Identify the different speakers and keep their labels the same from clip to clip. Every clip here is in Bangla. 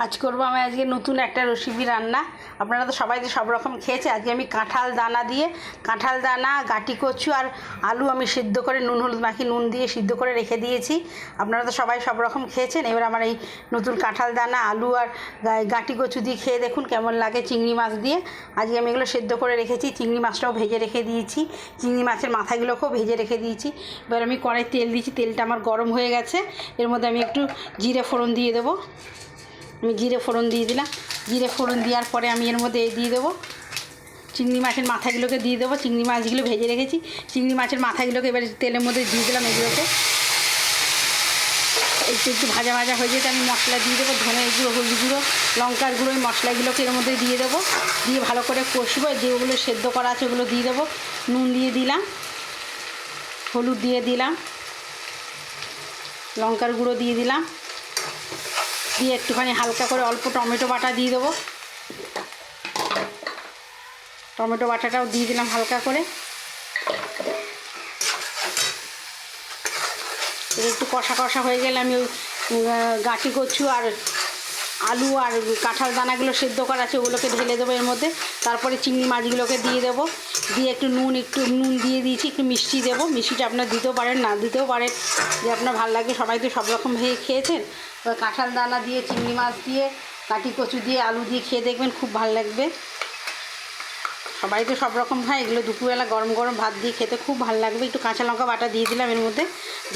Speaker 1: আজ করবো আমি আজকে নতুন একটা রেসিপি রান্না। আপনারা তো সবাই তো সব রকম খেয়েছে। আজকে আমি কাঁঠাল দানা দিয়ে, কাঁঠাল দানা, গাটি কচু আর আলু আমি সিদ্ধ করে নুন হলুদ মাখিয়ে নুন দিয়ে সিদ্ধ করে রেখে দিয়েছি। আপনারা তো সবাই সব রকম খেয়েছেন। এবার আমার এই নতুন কাঁঠাল দানা, আলু আর গাটি কচু দিয়ে খেয়ে দেখুন কেমন লাগে। চিংড়ি মাছ দিয়ে আজকে আমি এগুলো সিদ্ধ করে রেখেছি। চিংড়ি মাছটাও ভেজে রেখে দিয়েছি, চিংড়ি মাছের মাথাগুলোকেও ভেজে রেখে দিয়েছি। এবার আমি কড়াই তেল দিয়েছি, তেলটা আমার গরম হয়ে গেছে। এর মধ্যে আমি একটু জিরে ফোড়ন দিয়ে দেবো। আমি জিরে ফোড়ন দিয়ে দিলাম। জিরে ফোড়ন দেওয়ার পরে আমি এর মধ্যে দিয়ে দেবো চিংড়ি মাছের মাথাগুলোকে দিয়ে দেবো। চিংড়ি মাছগুলো ভেজে রেখেছি, চিংড়ি মাছের মাথাগুলোকে এবার তেলের মধ্যে দিয়ে দিলাম। এগুলোকে একটু একটু ভাজা ভাজা হয়ে যেতে আমি মশলা দিয়ে দেবো। ধনে গুঁড়ো, হলুদ গুঁড়ো, লঙ্কার গুঁড়ো, এই মশলাগুলোকে এর মধ্যে দিয়ে দেবো। দিয়ে ভালো করে কষবো। যেগুলো সেদ্ধ করা আছে ওগুলো দিয়ে দেবো। নুন দিয়ে দিলাম, হলুদ দিয়ে দিলাম, লঙ্কার গুঁড়ো দিয়ে দিলাম, দিয়ে একটুখানি হালকা করে অল্প টমেটো বাটা দিয়ে দেবো। টমেটো বাটাটাও দিয়ে দিলাম হালকা করে। একটু কষা কষা হয়ে গেলে আমি ওই গাঁটি কচু আর আলু আর কাঁঠাল দানাগুলো সেদ্ধ করা আছে ওগুলোকে ঢেলে দেবো এর মধ্যে। তারপরে চিংড়ি মাছগুলোকে দিয়ে দেবো। দিয়ে একটু নুন দিয়ে দিয়েছি, একটু মিষ্টি দেবো। মিষ্টিটা আপনার দিতেও পারেন, না দিতেও পারেন, যে আপনার ভালো লাগে। সবাই তো সব রকম ভেবে খেয়েছেন। কাঁঠাল দানা দিয়ে, চিংড়ি মাছ দিয়ে, গাঁটি কচু দিয়ে, আলু দিয়ে খেয়ে দেখবেন, খুব ভালো লাগবে। সবাই তো সব রকম খায়। এগুলো দুপুরবেলা গরম গরম ভাত দিয়ে খেতে খুব ভালো লাগবে। একটু কাঁচা লঙ্কা বাটা দিয়ে দিলাম এর মধ্যে।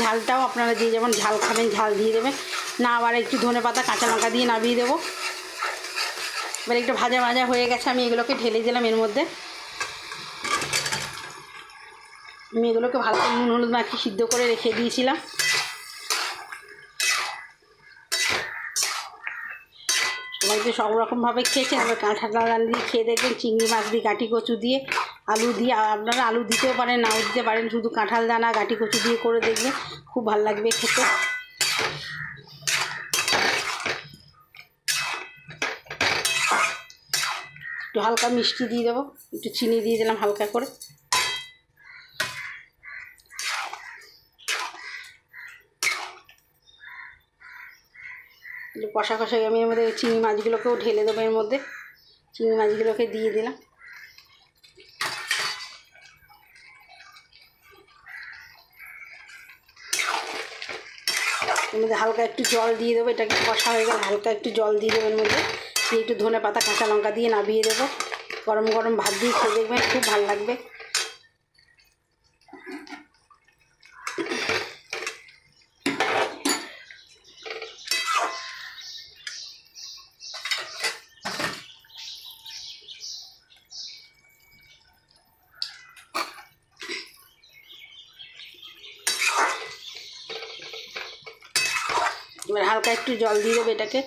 Speaker 1: ঝালটাও আপনারা দিয়ে, যেমন ঝাল খাবেন ঝাল দিয়ে দেবেন। না আবার একটু ধনে পাতা, কাঁচা লঙ্কা দিয়ে নামিয়ে দেবো। এবার একটু ভাজা ভাজা হয়ে গেছে, আমি এগুলোকে ঢেলে দিলাম এর মধ্যে। আমি এগুলোকে ভালো করে নুন হলুদ মাখিয়ে সিদ্ধ করে রেখে দিয়েছিলাম। সবাই তো সব রকমভাবে খেয়েছেন। এবার কাঁঠাল দানা দিয়ে খেয়ে দেখবেন, চিংড়ি মাছ দিয়ে, গাঁটি কচু দিয়ে, আলু দিয়ে। আপনারা আলু দিতেও পারেন, নাও দিতে পারেন। শুধু কাঁঠাল দানা, গাঁটি কচু দিয়ে করে দেখবেন, খুব ভালো লাগবে খেতে। একটু হালকা মিষ্টি দিয়ে দেবো, একটু চিনি দিয়ে দিলাম হালকা করে। কষা কষা আমি এর মধ্যে চিংড়ি মাছগুলোকেও ঢেলে দেবো এর মধ্যে। চিংড়ি মাছগুলোকে দিয়ে দিলাম। এর মধ্যে হালকা একটু জল দিয়ে দেবো। এটাকে কষা হয়ে গেলে হালকা একটু জল দিয়ে দেবো এর মধ্যে। দিয়ে একটু ধনে পাতা, কাঁচা লঙ্কা দিয়ে নামিয়ে দেবো। গরম গরম ভাত দিয়ে খেয়ে দেখবেন, খুব ভালো লাগবে। এবার হালকা একটু জল দিয়ে দেবো এটাকে।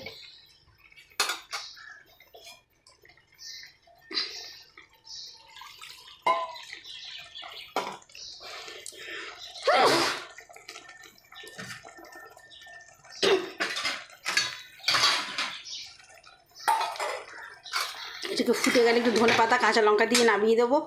Speaker 1: এটাকে ফুটে গেলে একটু ধনে পাতা, কাঁচা লঙ্কা দিয়ে নামিয়ে দেবো।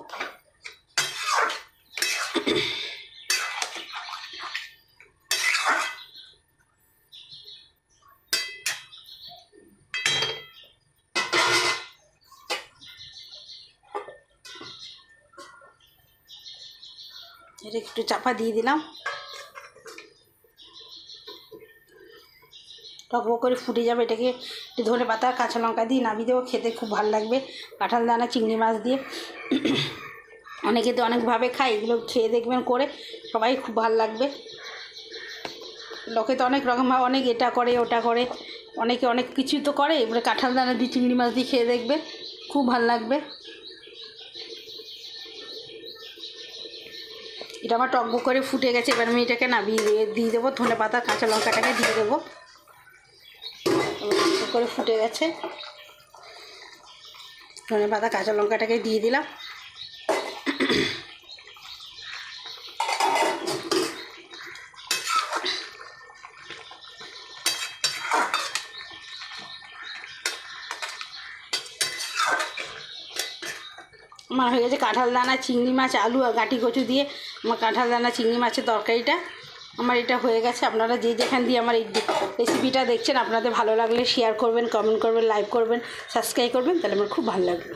Speaker 1: এটা একটু চাপা দিয়ে দিলাম। টকবক করে ফুটে যাবে। এটাকে একটু ধনে পাতা, কাঁচা লঙ্কা দিয়ে নামিয়ে দেবো। খেতে খুব ভালো লাগবে কাঁঠাল দানা, চিংড়ি মাছ দিয়ে। অনেকে তো অনেকভাবে খায়, এগুলো খেয়ে দেখবেন করে, সবাই খুব ভালো লাগবে। লোকে তো অনেক রকমভাবে, অনেক এটা করে ওটা করে, অনেকে অনেক কিছু তো করে। এবারে কাঁঠাল দানা দিয়ে, চিংড়ি মাছ দিয়ে খেয়ে দেখবে, খুব ভালো লাগবে। এটা আমার টকবক করে ফুটে গেছে। এবার আমি এটাকে নামিয়ে দিয়ে দেবো। ধনে পাতা, কাঁচা লঙ্কাটাকে দিয়ে দেবো। করে ফুটে গেছে, ধনে পাতা, কাঁচা লঙ্কাটাকে দিয়ে দিলাম। আমার হয়ে গেছে কাঁঠাল দানা, চিংড়ি মাছ, আলু আর গাঁটি কচু দিয়ে আমার কাঁঠাল দানা, চিংড়ি মাছের তরকারিটা। আমার এটা হয়ে গেছে। আপনারা যে যেখান দিয়ে আমার এই রেসিপিটা দেখছেন আপনাদের ভালো লাগলে শেয়ার করবেন, কমেন্ট করবেন, লাইক করবেন, সাবস্ক্রাইব করবেন, তাহলে আমার খুব ভালো লাগবে।